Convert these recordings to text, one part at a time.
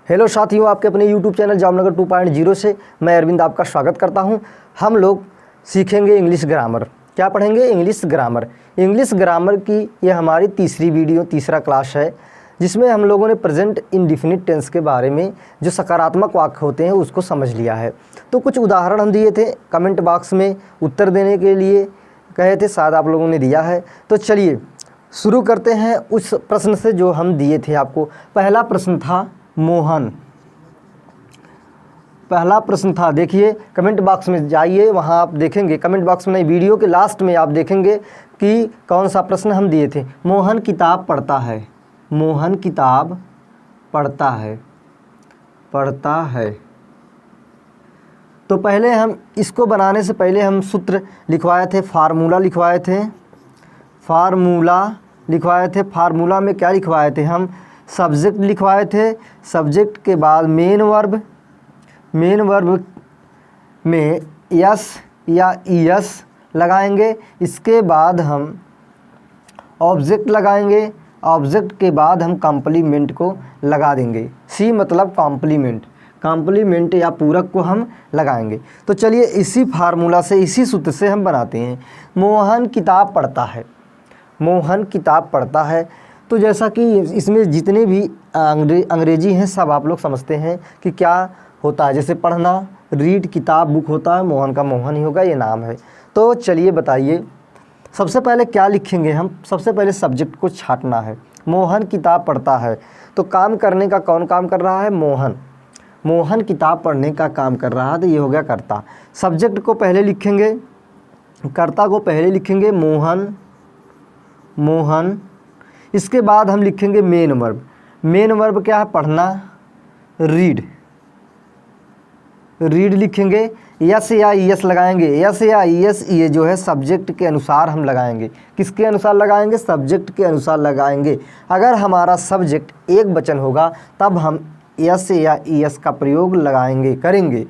Hello साथियों, आपके अपने YouTube चैनल जामनगर 2.0 से मैं अरविंद आपका स्वागत करता हूं। हम लोग सीखेंगे इंग्लिश ग्रामर। क्या पढ़ेंगे? English grammar. इंग्लिश ग्रामर की यह हमारी तीसरा क्लास है, जिसमें हम लोगों ने प्रेजेंट इंडेफिनिट टेंस के बारे में जो सकारात्मक वाक्य होते हैं उसको समझ लिया है। तो कुछ उदाहरण हम दिए थे, कमेंट बॉक्स में उत्तर देने के लिए कहे थे, शायद आप लोगों ने दिया है। तो चलिए शुरू करते हैं उस प्रश्न से जो हम दिए थे आपको। पहला प्रश्न था मोहन। पहला प्रश्न था, देखिए कमेंट बॉक्स में जाइए, वहाँ आप देखेंगे, कमेंट बॉक्स में नहीं, वीडियो के लास्ट में आप देखेंगे कि कौन सा प्रश्न हम दिए थे। मोहन किताब पढ़ता है। मोहन किताब पढ़ता है। पढ़ता है। तो पहले हम इसको बनाने से पहले हम सूत्र लिखवाए थे, फार्मूला लिखवाए थे। फार्मूला लिखवाए थे। फार्मूला में क्या लिखवाए थे हम? सब्जेक्ट लिखवाए थे। सब्जेक्ट के बाद मेन वर्ब में यस या ईएस लगाएंगे। इसके बाद हम ऑब्जेक्ट लगाएंगे। ऑब्जेक्ट के बाद हम कॉम्प्लीमेंट को लगा देंगे। सी मतलब कॉम्प्लीमेंट। कॉम्प्लीमेंट या पूरक को हम लगाएंगे। तो चलिए इसी फार्मूला से, इसी सूत्र से हम बनाते हैं। मोहन किताब पढ़ता है। मोहन किताब पढ़ता है। तो जैसा कि इसमें जितने भी अंग्रेजी हैं सब आप लोग समझते हैं कि क्या होता है। जैसे पढ़ना, रीड, किताब, बुक होता है, मोहन का मोहन ही होगा, ये नाम है। तो चलिए बताइए, सबसे पहले क्या लिखेंगे हम? सबसे पहले सब्जेक्ट को छांटना है। मोहन किताब पढ़ता है, तो काम करने का कौन काम कर रहा है? मोहन। मोहन किताब पढ़ने का काम कर रहा है, तो ये हो गया कर्ता। सब्जेक्ट को पहले लिखेंगे, कर्ता को पहले लिखेंगे मोहन। मोहन। इसके बाद हम लिखेंगे मेन वर्ब। मेन वर्ब क्या है? पढ़ना, रीड। रीड लिखेंगे। यस या ईएस लगाएंगे। यस या ईएस ये जो है सब्जेक्ट के अनुसार हम लगाएंगे। किसके अनुसार लगाएंगे? सब्जेक्ट के अनुसार लगाएंगे। अगर हमारा सब्जेक्ट एक वचन होगा तब हम यस या ईएस का प्रयोग करेंगे।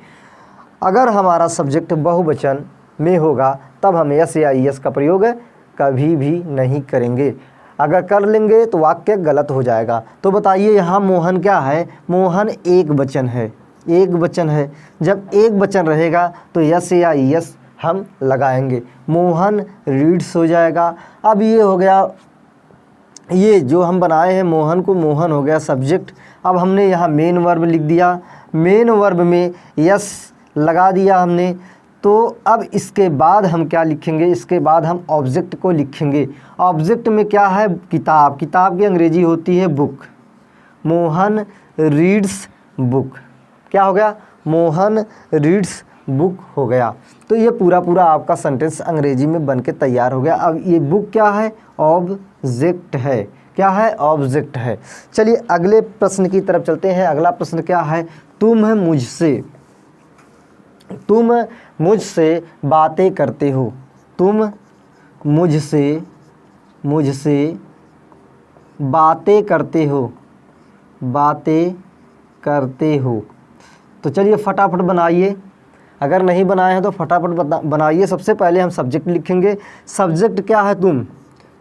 अगर हमारा सब्जेक्ट बहुवचन में होगा तब हम यस या ईएस का प्रयोग कभी भी नहीं करेंगे। अगर कर लेंगे तो वाक्य गलत हो जाएगा। तो बताइए यहाँ मोहन क्या है? मोहन एक वचन है। एक वचन है। जब एक वचन रहेगा तो यस या ईएस हम लगाएंगे। मोहन रीड्स हो जाएगा। अब ये हो गया, ये जो हम बनाए हैं मोहन को, मोहन हो गया सब्जेक्ट। अब हमने यहाँ मेन वर्ब लिख दिया। मेन वर्ब में यस लगा दिया हमने। तो अब इसके बाद हम क्या लिखेंगे? इसके बाद हम ऑब्जेक्ट को लिखेंगे। ऑब्जेक्ट में क्या है? किताब। किताब की अंग्रेजी होती है बुक। Mohan reads book. क्या हो गया? मोहन रीड्स बुक हो गया। तो ये पूरा आपका सेंटेंस अंग्रेजी में बन के तैयार हो गया। अब ये बुक क्या है? ऑब्जेक्ट है। क्या है? ऑब्जेक्ट है। चलिए अगले प्रश्न की तरफ चलते हैं। अगला प्रश्न क्या है? तुम मुझसे बातें करते हो। तुम मुझसे बातें करते हो। बातें करते हो। तो चलिए फटाफट बनाइए। अगर नहीं बनाए हैं तो फटाफट बनाइए। सबसे पहले हम सब्जेक्ट लिखेंगे। सब्जेक्ट क्या है? तुम।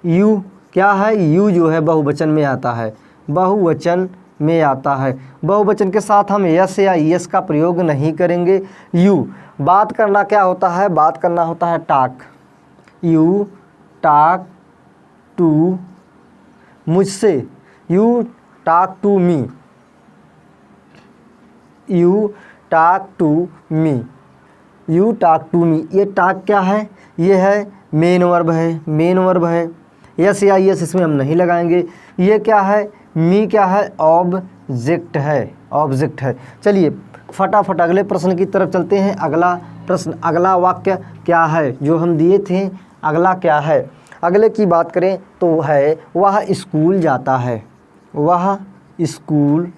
यू क्या है? यू जो है बहुवचन में आता है। बहुवचन में आता है। बहुवचन के साथ हम यस या ईएस का प्रयोग नहीं करेंगे। यू। बात करना क्या होता है? बात करना होता है टॉक। यू टॉक टू मुझसे। You talk to me. You talk to me. You talk to me. ये टॉक क्या है? ये है मेन वर्ब है। मेन वर्ब है। यस या ईएस इसमें हम नहीं लगाएंगे। ये क्या है? मी क्या है? ऑब्जेक्ट है। ऑब्जेक्ट है। चलिए फटाफट अगले प्रश्न की तरफ चलते हैं। अगला प्रश्न, अगला वाक्य क्या है जो हम दिए थे? अगला क्या है? अगले की बात करें तो है वह स्कूल जाता है। वह स्कूल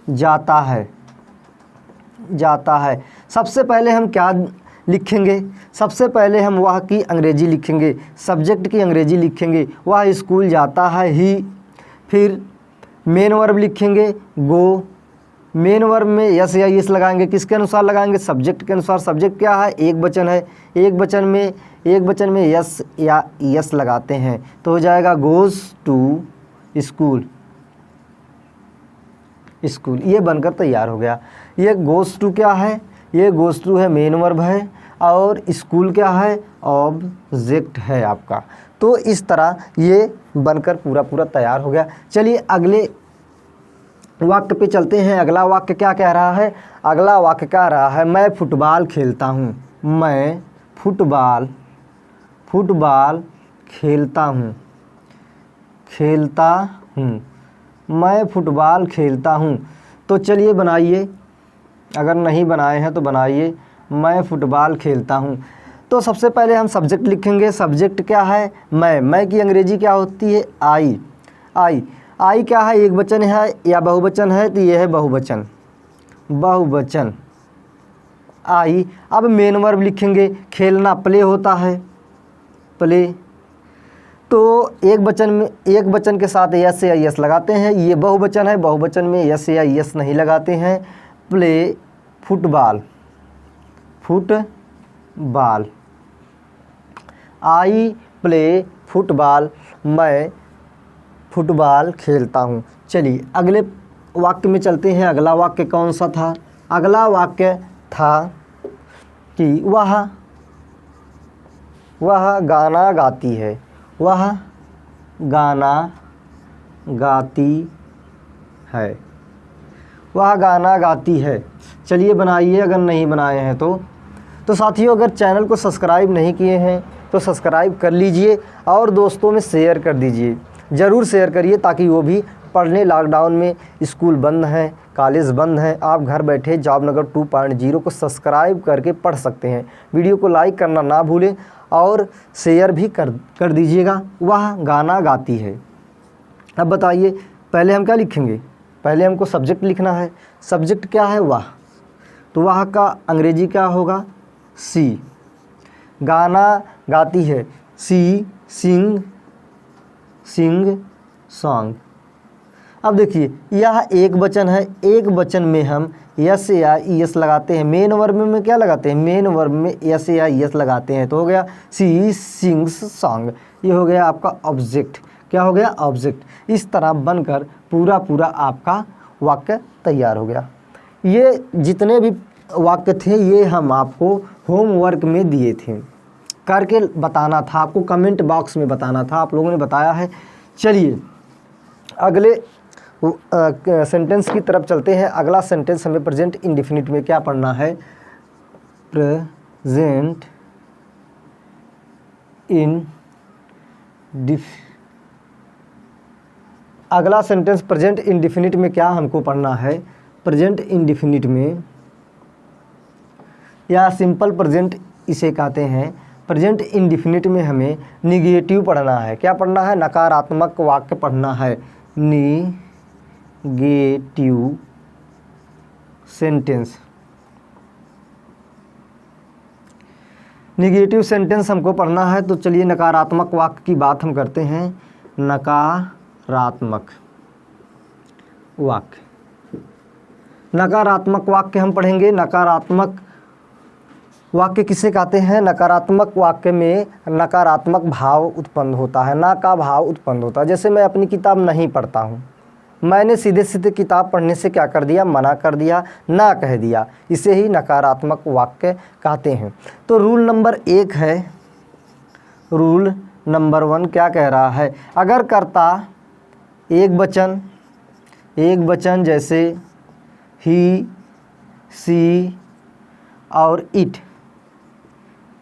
जाता है। जाता है। सबसे पहले हम क्या लिखेंगे? सबसे पहले हम वह की अंग्रेजी लिखेंगे। सब्जेक्ट की अंग्रेजी लिखेंगे। वह स्कूल जाता है ही। फिर मेन वर्ब लिखेंगे गो। मेन वर्ब में यस या ईएस लगाएंगे। किसके अनुसार लगाएंगे? सब्जेक्ट के अनुसार। सब्जेक्ट क्या है? एक वचन है। एक वचन में यस या ईएस लगाते हैं। तो हो जाएगा गोज़ टू स्कूल। स्कूल, ये बनकर तैयार हो गया। ये गोज़ टू क्या है, ये गोज़ टू है मेन वर्ब है, और स्कूल क्या है, ऑब्जेक्ट है आपका। तो इस तरह ये बनकर पूरा पूरा तैयार हो गया। चलिए अगले वाक्य पे चलते हैं। अगला वाक्य क्या कह रहा है, अगला वाक्य कह रहा है मैं फुटबॉल खेलता हूँ, मैं फुटबॉल खेलता हूँ, मैं फुटबॉल खेलता हूँ। तो चलिए बनाइए, अगर नहीं बनाए हैं तो बनाइए, मैं फुटबॉल खेलता हूँ। तो सबसे पहले हम सब्जेक्ट लिखेंगे। सब्जेक्ट क्या है, मैं की अंग्रेजी क्या होती है, आई क्या है, एक वचन है या बहुवचन है, तो ये है बहुवचन आई। अब मेन वर्ब लिखेंगे, खेलना प्ले होता है, प्ले। तो एक वचन के साथ यस या यस लगाते हैं, ये बहुवचन है, बहुवचन में यस या यस नहीं लगाते हैं। Play football, I play football, मैं फुटबॉल खेलता हूँ। चलिए अगले वाक्य में चलते हैं। अगला वाक्य कौन सा था, अगला वाक्य था कि वह गाना गाती है, वह गाना गाती है, वह गाना गाती है। चलिए बनाइए, अगर नहीं बनाए हैं तो साथियों अगर चैनल को सब्सक्राइब नहीं किए हैं तो सब्सक्राइब कर लीजिए और दोस्तों में शेयर कर दीजिए, ज़रूर शेयर करिए ताकि वो भी पढ़ने। लॉकडाउन में स्कूल बंद हैं, कॉलेज बंद हैं, आप घर बैठे जॉब नगर 2.0 को सब्सक्राइब करके पढ़ सकते हैं। वीडियो को लाइक करना ना भूलें और शेयर भी कर दीजिएगा। वह गाना गाती है। अब बताइए पहले हम क्या लिखेंगे, पहले हमको सब्जेक्ट लिखना है। सब्जेक्ट क्या है, वह, तो वह का अंग्रेजी क्या होगा, सी। गाना गाती है, सी सिंग सॉन्ग। अब देखिए यह एक वचन है, एक वचन में हम यस या यस लगाते हैं। मेन वर्ब में क्या लगाते हैं, मेन वर्ब में यस या यस लगाते हैं। तो हो गया सी सिंग्स सॉन्ग, ये हो गया आपका ऑब्जेक्ट। क्या हो गया, ऑब्जेक्ट। इस तरह बनकर पूरा पूरा आपका वाक्य तैयार हो गया। ये जितने भी वाक्य थे ये हम आपको होमवर्क में दिए थे, करके बताना था आपको, कमेंट बॉक्स में बताना था, आप लोगों ने बताया है। चलिए अगले सेंटेंस की तरफ चलते हैं। अगला सेंटेंस हमें प्रेजेंट इंडेफिनिट में क्या पढ़ना है, प्रेजेंट अगला सेंटेंस प्रेजेंट इंडेफिनिट में क्या हमको पढ़ना है, प्रेजेंट इंडेफिनिट में या सिंपल प्रेजेंट इसे कहते हैं। प्रेजेंट इंडेफिनिट में हमें निगेटिव पढ़ना है। क्या पढ़ना है, नकारात्मक वाक्य पढ़ना है, निगेटिव सेंटेंस। निगेटिव सेंटेंस हमको पढ़ना है। तो चलिए नकारात्मक वाक्य की बात हम करते हैं। नकारात्मक वाक्य हम पढ़ेंगे। नकारात्मक वाक्य किसे कहते हैं, नकारात्मक वाक्य में नकारात्मक भाव उत्पन्न होता है, ना का भाव उत्पन्न होता है। जैसे मैं अपनी किताब नहीं पढ़ता हूँ, मैंने सीधे सीधे किताब पढ़ने से क्या कर दिया, मना कर दिया, ना कह दिया, इसे ही नकारात्मक वाक्य कहते हैं। तो रूल नंबर 1 है, रूल नंबर 1 क्या कह रहा है, अगर कर्ता एक वचन जैसे ही, सी और इट,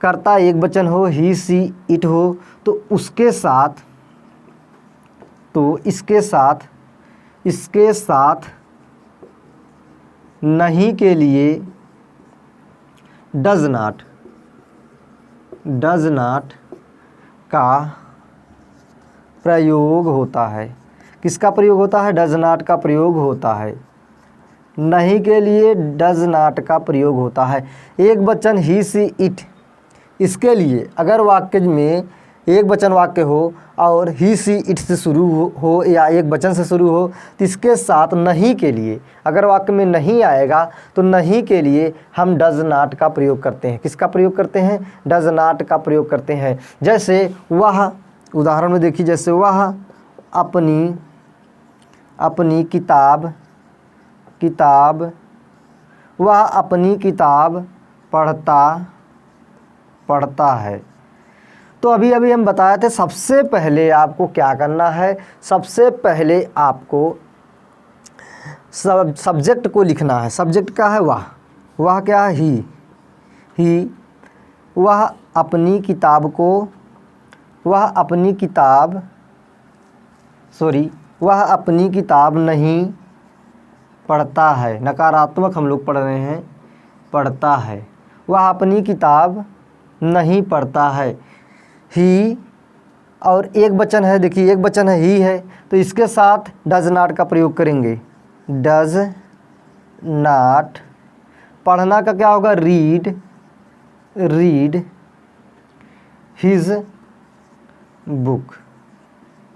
कर्ता एक वचन हो, ही, सी, इट हो, तो इसके साथ नहीं के लिए डज नॉट का प्रयोग होता है। किसका प्रयोग होता है, डज नॉट का प्रयोग होता है। नहीं के लिए डज नॉट का प्रयोग होता है। एक वचन ही, सी, इट, इसके लिए अगर वाक्य में एक वचन वाक्य हो और ही, सी, इट से शुरू हो या एक वचन से शुरू हो, तो इसके साथ नहीं के लिए, अगर वाक्य में नहीं आएगा तो नहीं के लिए हम डज नॉट का प्रयोग करते हैं। किसका प्रयोग करते हैं, डज नॉट का प्रयोग करते हैं। जैसे वह, उदाहरण में देखिए, जैसे वह अपनी किताब किताब, वह अपनी किताब पढ़ता है। तो अभी अभी हम बताए थे सबसे पहले आपको क्या करना है, सबसे पहले आपको सब्जेक्ट को लिखना है। सब्जेक्ट क्या है? वह क्या है? ही। वह अपनी किताब नहीं पढ़ता है। नकारात्मक हम लोग पढ़ रहे हैं, पढ़ता है। वह अपनी किताब नहीं पढ़ता है। ही और एक वचन है, देखिए एक वचन है ही है, तो इसके साथ डज नॉट का प्रयोग करेंगे। डज नॉट, पढ़ना का क्या होगा? Read his book.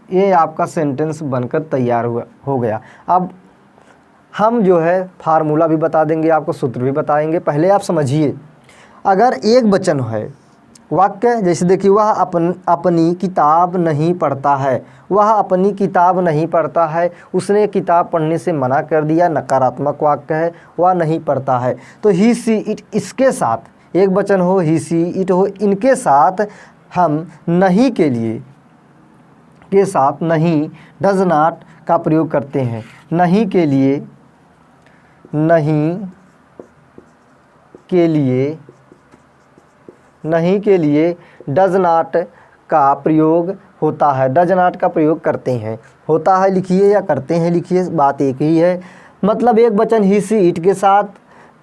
ये आपका सेंटेंस बनकर तैयार हो गया। अब हम जो है फार्मूला भी बता देंगे, आपको सूत्र भी बताएंगे। पहले आप समझिए, अगर एक वचन है वाक्य, जैसे देखिए वह अपनी किताब नहीं पढ़ता है, वह अपनी किताब नहीं पढ़ता है, उसने किताब पढ़ने से मना कर दिया, नकारात्मक वाक्य है, वह नहीं पढ़ता है। तो ही सी इट, इसके साथ एक वचन हो, ही सी इट हो, इनके साथ हम नहीं के साथ नहीं डज नॉट का प्रयोग करते हैं। नहीं के लिए डज नॉट का प्रयोग होता है, डज नॉट का प्रयोग करते हैं। होता है लिखिए या करते हैं लिखिए, बात एक ही है। मतलब एक वचन ही सी इट के साथ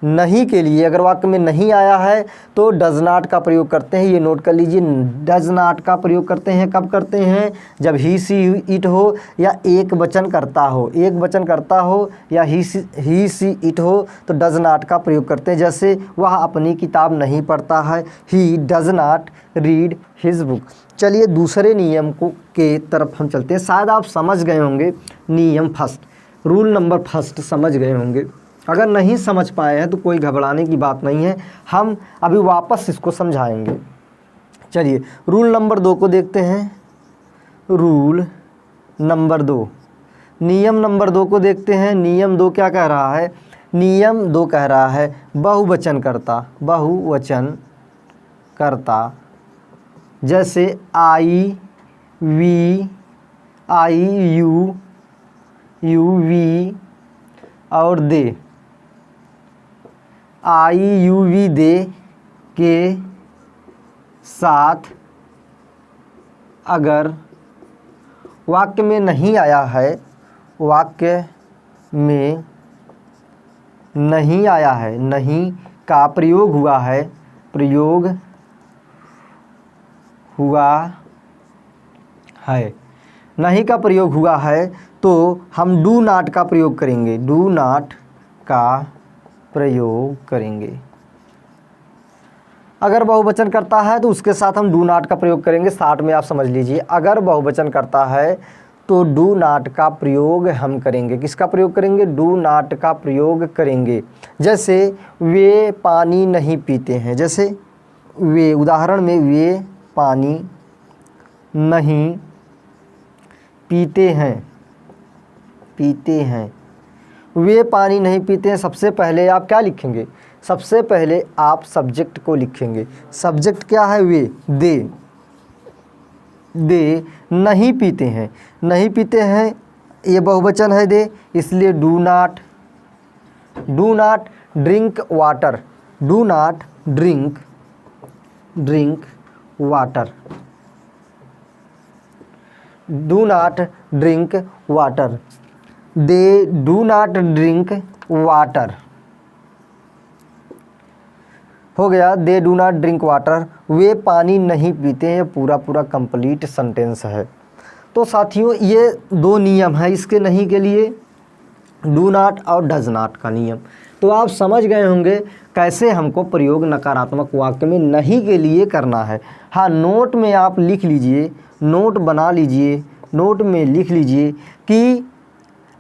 नहीं के लिए अगर वाक्य में नहीं आया है तो डज नॉट का प्रयोग करते हैं। ये नोट कर लीजिए, डज नॉट का प्रयोग करते हैं। कब करते हैं? जब ही सी इट हो या एक वचन करता हो, या ही सी इट हो तो डज नॉट का प्रयोग करते हैं। जैसे वह अपनी किताब नहीं पढ़ता है, he does not read his book. चलिए दूसरे नियम के तरफ हम चलते हैं। शायद आप समझ गए होंगे नियम फर्स्ट, रूल नंबर फर्स्ट समझ गए होंगे। अगर नहीं समझ पाए हैं तो कोई घबराने की बात नहीं है, हम अभी वापस इसको समझाएंगे। चलिए रूल नंबर 2 को देखते हैं। रूल नंबर 2, नियम नंबर 2 को देखते हैं। नियम 2 क्या कह रहा है? नियम 2 कह रहा है बहुवचन करता, जैसे आई, वी, यू, वी और दे। आई, यू, वी, दे के साथ अगर वाक्य में नहीं आया है, नहीं का प्रयोग हुआ है, नहीं का प्रयोग हुआ है तो हम डू नॉट का प्रयोग करेंगे। डू नॉट का प्रयोग करेंगे। अगर बहुवचन करता है तो उसके साथ हम डू नॉट का प्रयोग करेंगे। साथ में आप समझ लीजिए, अगर बहुवचन करता है तो डू नॉट का प्रयोग हम करेंगे। किसका प्रयोग करेंगे? डू नॉट का प्रयोग करेंगे। जैसे वे पानी नहीं पीते हैं, जैसे वे, उदाहरण में वे पानी नहीं पीते हैं, वे पानी नहीं पीते हैं। सबसे पहले आप क्या लिखेंगे? सबसे पहले आप सब्जेक्ट को लिखेंगे। सब्जेक्ट क्या है? वे, दे नहीं पीते हैं, ये बहुवचन है दे, इसलिए do not drink water, do not drink water, do not drink water. They do not drink water, हो गया they do not drink water. वे पानी नहीं पीते हैं, पूरा कंप्लीट सेंटेंस है। तो साथियों ये 2 नियम है इसके नहीं के लिए, डू नॉट और डज नॉट का नियम। तो आप समझ गए होंगे कैसे हमको प्रयोग नकारात्मक वाक्य में नहीं के लिए करना है। हाँ, नोट में आप लिख लीजिए, नोट बना लीजिए, नोट में लिख लीजिए कि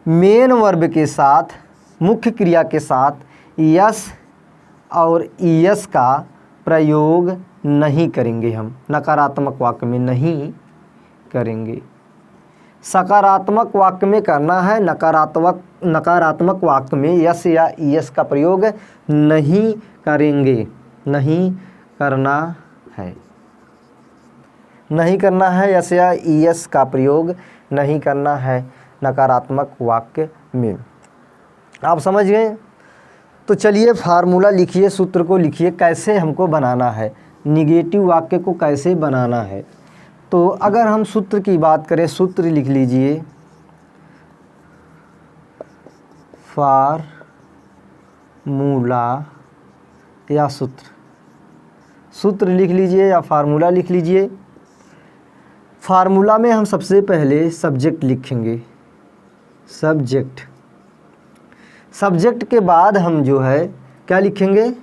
मेन वर्ब के साथ, मुख्य क्रिया के साथ यस और ईएस का प्रयोग नहीं करेंगे। हम नकारात्मक वाक्य में नहीं करेंगे। सकारात्मक वाक्य में करना है, नकारात्मक वाक्य में यस या ईएस का प्रयोग नहीं करेंगे, नहीं करना है, नहीं करना है, यस या ईएस का प्रयोग नहीं करना है नकारात्मक वाक्य में। आप समझ गए? तो चलिए फार्मूला लिखिए, सूत्र को लिखिए, कैसे हमको बनाना है, निगेटिव वाक्य को कैसे बनाना है। तो अगर हम सूत्र की बात करें, सूत्र लिख लीजिए, फार्मूला या सूत्र लिख लीजिए या फार्मूला लिख लीजिए। फार्मूला में हम सबसे पहले सब्जेक्ट लिखेंगे, सब्जेक्ट के बाद हम जो है क्या लिखेंगे,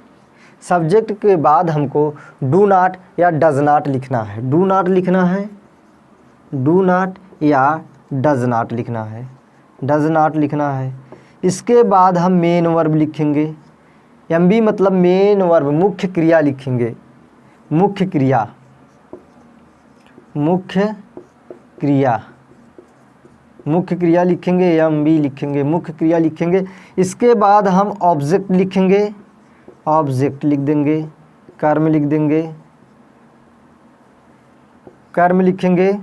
सब्जेक्ट के बाद हमको डू नॉट या डज नॉट लिखना है, डू नॉट लिखना है, डू नॉट या डज नॉट लिखना है, डज नॉट लिखना है। इसके बाद हम मेन वर्ब लिखेंगे, एमबी मतलब मेन वर्ब, मुख्य क्रिया लिखेंगे, मुख्य क्रिया, मुख्य क्रिया लिखेंगे, एमबी लिखेंगे, मुख्य क्रिया लिखेंगे। इसके बाद हम ऑब्जेक्ट लिखेंगे, ऑब्जेक्ट लिख देंगे, कर्म लिख देंगे, कर्म लिखेंगे।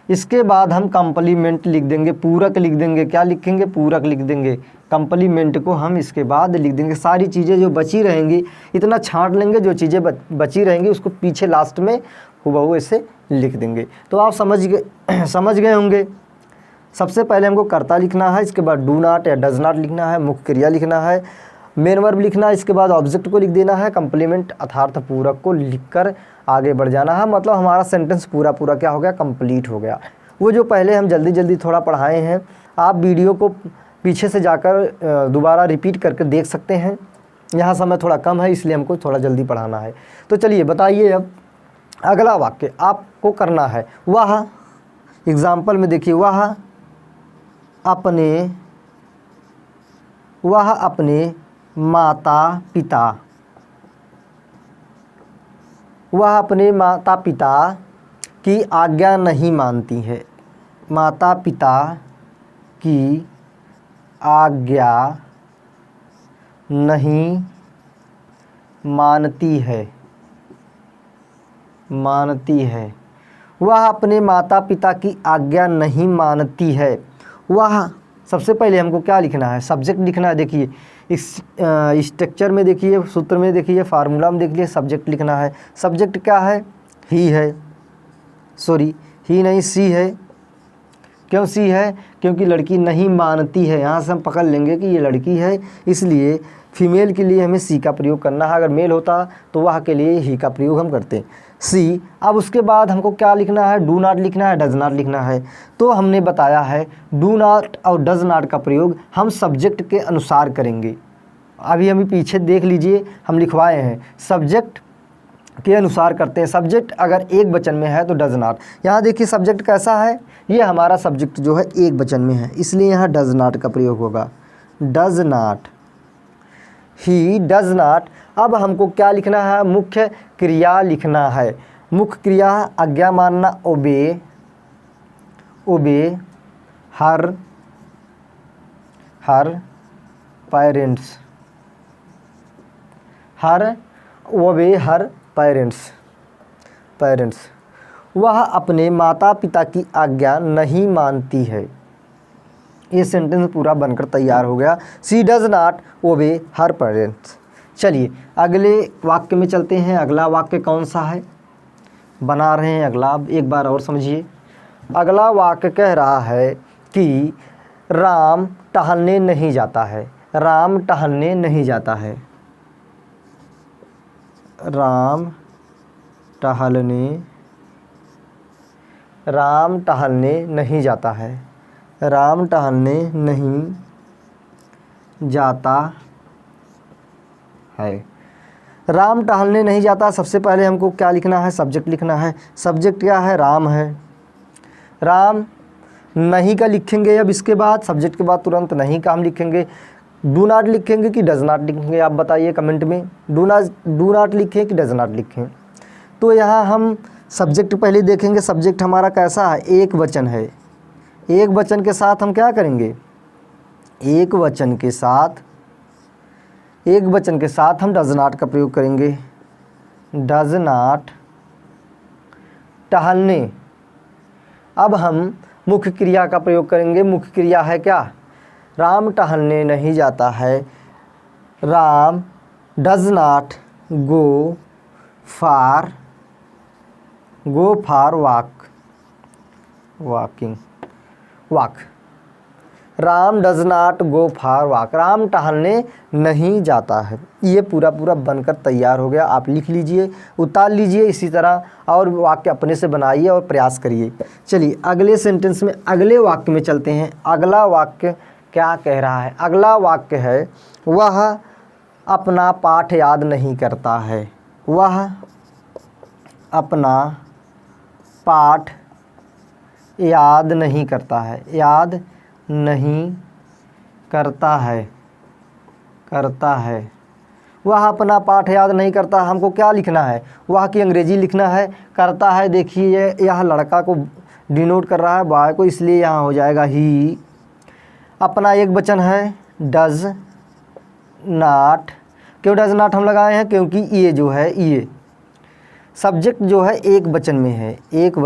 इसके बाद हम कंप्लीमेंट लिख देंगे, पूरक लिख देंगे, क्या लिखेंगे, पूरक लिख देंगे, कंप्लीमेंट को हम इसके बाद लिख देंगे। सारी चीज़ें जो बची रहेंगी इतना छांट लेंगे, जो चीज़ें बची रहेंगी उसको पीछे लास्ट में हुबहू ऐसे लिख देंगे। तो आप समझ गए होंगे। सबसे पहले हमको कर्ता लिखना है, इसके बाद डू नॉट या डज नॉट लिखना है, मुख्य क्रिया लिखना है, मेन वर्ब लिखना है, इसके बाद ऑब्जेक्ट को लिख देना है, कंप्लीमेंट अर्थात पूरक को लिखकर आगे बढ़ जाना है। मतलब हमारा सेंटेंस पूरा क्या हो गया, कंप्लीट हो गया। वो जो पहले हम जल्दी थोड़ा पढ़ाए हैं, आप वीडियो को पीछे से जाकर दोबारा रिपीट करके देख सकते हैं। यहाँ समय थोड़ा कम है इसलिए हमको थोड़ा जल्दी पढ़ाना है। तो चलिए बताइए, अब अगला वाक्य आपको करना है, वह, एग्जाम्पल में देखिए, वह अपने माता पिता की आज्ञा नहीं मानती है, माता पिता की आज्ञा नहीं मानती है, वह अपने माता पिता की आज्ञा नहीं मानती है। वह, सबसे पहले हमको क्या लिखना है, सब्जेक्ट लिखना है। देखिए इस स्ट्रक्चर में देखिए, सूत्र में देखिए, फार्मूला में देखिए, सब्जेक्ट लिखना है। सब्जेक्ट क्या है, ही है, सॉरी ही नहीं, सी है। क्यों सी है, क्योंकि लड़की नहीं मानती है। यहाँ से हम पकड़ लेंगे कि ये लड़की है, इसलिए फीमेल के लिए हमें सी का प्रयोग करना है। अगर मेल होता तो वह के लिए ही का प्रयोग हम करते, सी। अब उसके बाद हमको क्या लिखना है, डू नॉट लिखना है, डज नॉट लिखना है। तो हमने बताया है डू नॉट और डज नॉट का प्रयोग हम सब्जेक्ट के अनुसार करेंगे। अभी हमें पीछे देख लीजिए, हम लिखवाए हैं सब्जेक्ट के अनुसार करते हैं। सब्जेक्ट अगर एक वचन में है तो डज नॉट। यहाँ देखिए सब्जेक्ट कैसा है, ये हमारा सब्जेक्ट जो है एक वचन में है, इसलिए यहाँ डज नॉट का प्रयोग होगा, does not, he does not. अब हमको क्या लिखना है, मुख्य क्रिया लिखना है। मुख्य क्रिया आज्ञा मानना, ओबे, हर पेरेंट्स, ओबे हर पेरेंट्स। वह अपने माता पिता की आज्ञा नहीं मानती है। ये सेंटेंस पूरा बनकर तैयार हो गया, सी does not obey her parents. चलिए अगले वाक्य में चलते हैं। अगला वाक्य कौन सा है, बना रहे हैं अगला, एक बार और समझिए। अगला वाक्य कह रहा है कि राम टहलने नहीं जाता है, राम टहलने नहीं जाता है, राम टहलने नहीं जाता है, राम टहलने नहीं जाता है। राम टहलने नहीं जाता। सबसे पहले हमको क्या लिखना है, सब्जेक्ट लिखना है। सब्जेक्ट क्या है, राम है। राम नहीं का लिखेंगे, अब इसके बाद सब्जेक्ट के बाद तुरंत नहीं का हम लिखेंगे। डू नॉट लिखेंगे कि डज नॉट लिखेंगे, आप बताइए कमेंट में। डू नॉट लिखें कि डज नॉट लिखें। तो यहाँ हम सब्जेक्ट पहले देखेंगे। सब्जेक्ट हमारा कैसा है, एक वचन है, एक वचन के साथ हम क्या करेंगे, एक वचन के साथ हम डज नॉट का प्रयोग करेंगे। डज नॉट टहलने। अब हम मुख्य क्रिया का प्रयोग करेंगे। मुख्य क्रिया है क्या, राम टहलने नहीं जाता है। Ram does not go for walk. Ram does not go for walk. Ram टहलने नहीं जाता है। ये पूरा बनकर तैयार हो गया। आप लिख लीजिए, उतार लीजिए इसी तरह, और वाक्य अपने से बनाइए और प्रयास करिए। चलिए अगले सेंटेंस में, अगले वाक्य में चलते हैं। अगला वाक्य क्या कह रहा है? अगला वाक्य है, वह अपना पाठ याद नहीं करता है। वह अपना पाठ याद नहीं करता है। याद नहीं करता है। वह अपना पाठ याद नहीं करता। हमको क्या लिखना है? वह की अंग्रेजी लिखना है। करता है, देखिए यह लड़का को डिनोट कर रहा है, बॉय को, इसलिए यहाँ हो जाएगा ही। अपना एक वचन है, डज नॉट। क्यों डज नॉट हम लगाए हैं? क्योंकि ये जो है, ये सब्जेक्ट जो है एक वचन में है। एक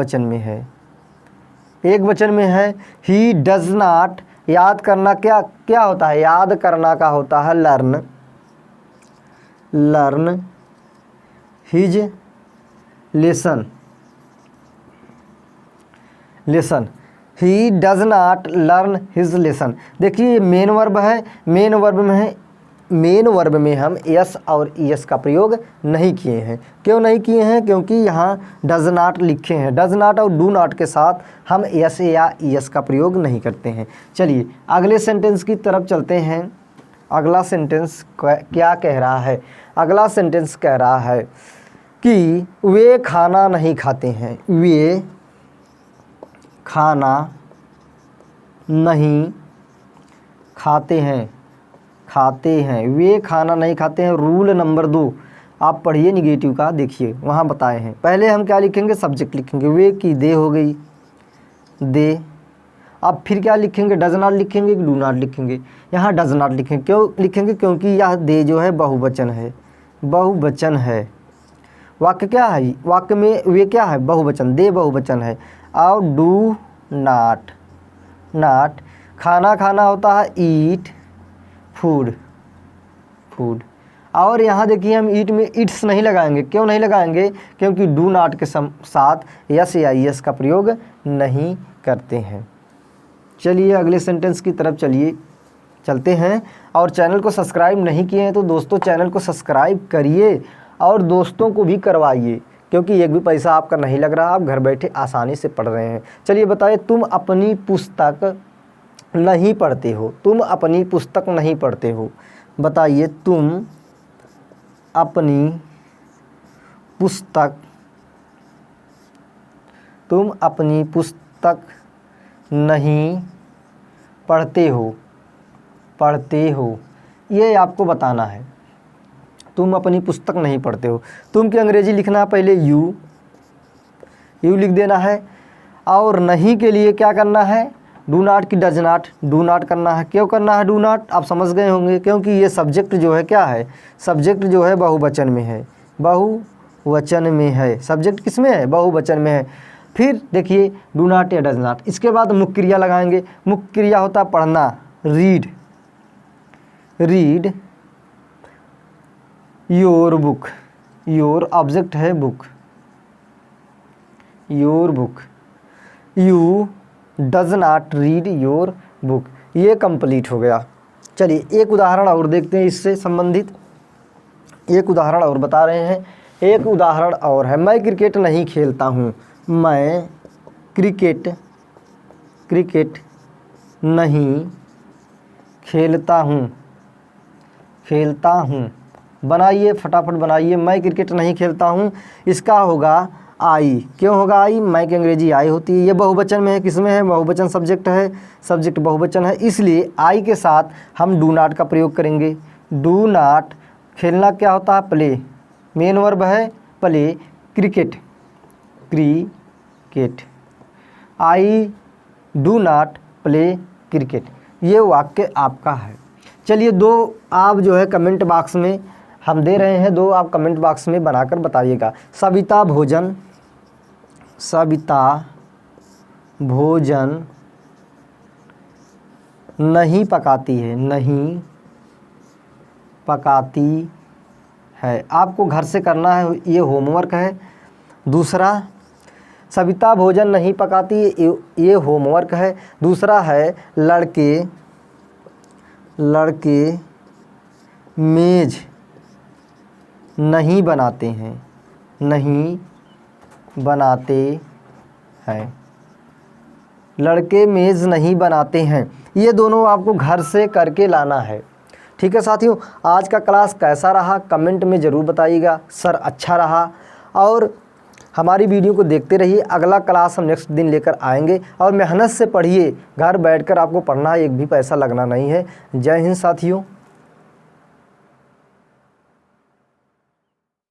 वचन में है। ही डज नॉट, याद करना क्या होता है? याद करना का होता है learn his lesson. He does not learn his lesson. देखिए मेन वर्ब है। मेन वर्ब में हम यस और ईएस का प्रयोग नहीं किए हैं। क्यों नहीं किए हैं? क्योंकि यहाँ डज नॉट लिखे हैं। डज नॉट और डू नॉट के साथ हम यस या ईएस का प्रयोग नहीं करते हैं। चलिए अगले सेंटेंस की तरफ चलते हैं। अगला सेंटेंस क्या कह रहा है? अगला सेंटेंस कह रहा है कि वे खाना नहीं खाते हैं। वे खाना नहीं खाते हैं। वे खाना नहीं खाते हैं। रूल नंबर 2 आप पढ़िए निगेटिव का, देखिए वहाँ बताए हैं। पहले हम क्या लिखेंगे? सब्जेक्ट लिखेंगे। वे की दे हो गई, दे। अब फिर क्या लिखेंगे? डज नॉट लिखेंगे कि डू नॉट लिखेंगे? यहाँ डज नॉट लिखेंगे। क्यों लिखेंगे? क्योंकि यह दे जो है बहुवचन है। वाक्य क्या है? वाक्य में वे क्या है? बहुवचन, दे बहुवचन है। और डू नॉट खाना होता है ईट, फूड। और यहाँ देखिए हम ईट में इट्स नहीं लगाएंगे। क्यों नहीं लगाएंगे? क्योंकि डू नॉट के साथ यस या ईएस का प्रयोग नहीं करते हैं। चलिए अगले सेंटेंस की तरफ चलते हैं। और चैनल को सब्सक्राइब नहीं किए हैं तो दोस्तों चैनल को सब्सक्राइब करिए और दोस्तों को भी करवाइए, क्योंकि एक भी पैसा आपका नहीं लग रहा, आप घर बैठे आसानी से पढ़ रहे हैं। चलिए बताइए, तुम अपनी पुस्तक नहीं पढ़ते हो। बताइए, तुम अपनी पुस्तक नहीं पढ़ते हो। ये आपको बताना है। तुम अपनी पुस्तक नहीं पढ़ते हो। तुम की अंग्रेजी लिखना है, पहले यू लिख देना है। और नहीं के लिए क्या करना है? डू नॉट की डज नॉट करना है। क्यों करना है डू नॉट? आप समझ गए होंगे, क्योंकि ये सब्जेक्ट जो है क्या है? सब्जेक्ट जो है बहुवचन में है। सब्जेक्ट किस में है? बहुवचन में है। फिर देखिए डू नॉट या डज नॉट। इसके बाद मुख्य क्रिया लगाएंगे। मुख्य क्रिया होता है पढ़ना, read your book. Your object है book, your book. You does not read your book. ये कंप्लीट हो गया। चलिए एक उदाहरण और देखते हैं इससे संबंधित। एक उदाहरण और बता रहे हैं। एक उदाहरण और है, मैं क्रिकेट नहीं खेलता हूँ। मैं क्रिकेट नहीं खेलता हूँ। बनाइए, फटाफट बनाइए। मैं क्रिकेट नहीं खेलता हूँ, इसका होगा आई। क्यों होगा आई? मैं की अंग्रेजी आई होती है। ये बहुवचन में है। किस में है? बहुवचन सब्जेक्ट है। सब्जेक्ट बहुवचन है, इसलिए आई के साथ हम डू नॉट का प्रयोग करेंगे। Do not. खेलना क्या होता है? प्ले। मेन वर्ब है play. Cricket. I do not play cricket. ये वाक्य आपका है। चलिए दो आप जो है कमेंट बॉक्स में हम दे रहे हैं, दो आप कमेंट बॉक्स में बनाकर बताइएगा। सविता भोजन नहीं पकाती है, नहीं पकाती है। आपको घर से करना है, ये होमवर्क है। दूसरा, सविता भोजन नहीं पकाती, ये होमवर्क है। दूसरा है लड़के मेज नहीं बनाते हैं, नहीं बनाते हैं। लड़के मेज़ नहीं बनाते हैं, ये दोनों आपको घर से करके लाना है। ठीक है साथियों, आज का क्लास कैसा रहा कमेंट में ज़रूर बताइएगा। सर अच्छा रहा, और हमारी वीडियो को देखते रहिए। अगला क्लास हम नेक्स्ट दिन लेकर आएंगे, और मेहनत से पढ़िए। घर बैठकर आपको पढ़ना है, एक भी पैसा लगना नहीं है। जय हिंद साथियों।